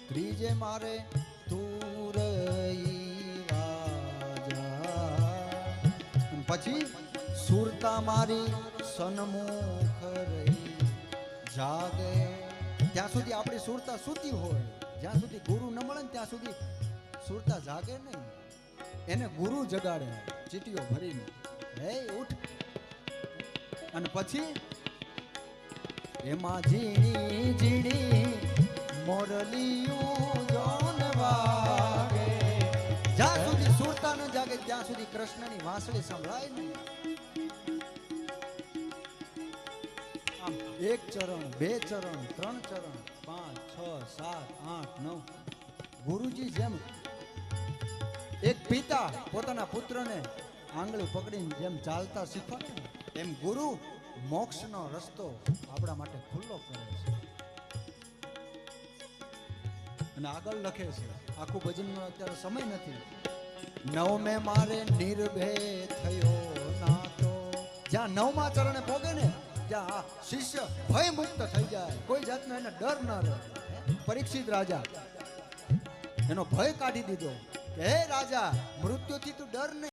ત્રીજે મારે તું રહી વાજા, પછી સુરતા મારી સન્મુખ રહી જાગે. ત્યાં સુધી આપણી સુરતા સૂતી હોય, જ્યાં સુધી ગુરુ ન મળે ને ત્યાં સુધી સુરતા જાગે નહીં. એને ગુરુ જગાડે ચીટીઓ ભરીને, હે ઉઠ. અને પછી એમાં ઝીણી ઝીણી મોરલિયું જોન વાગે. જ્યાં સુધી સુરતા ન જાગે ત્યાં સુધી કૃષ્ણની વાંસળી સંભળાય નહીં. આમ એક ચરણ, બે ચરણ, ત્રણ ચરણ, 5, 6, 7, 8, 9. ગુરુજી જેમ એક પિતા પોતાના પુત્રને આંગળી પકડીને જેમ ચાલતા શીખવાડે ને, એમ ગુરુ મોક્ષનો રસ્તો આપણા માટે ખુલ્લો કરે છે. અને આગળ લખે છે, આખું ભજનનો અત્યારે સમય નથી. નવમે મારે નિર્ભય થયો નાતો. જ્યાં 9મા ચરણે પોગે ને ત્યાં શિષ્ય ભય મુક્ત થઈ જાય, કોઈ જાતનો એને ડર ન રહે. પરીક્ષિત રાજા એનો ભય કાઢી દીધો કે હે રાજા, મૃત્યુથી તું ડર નહીં.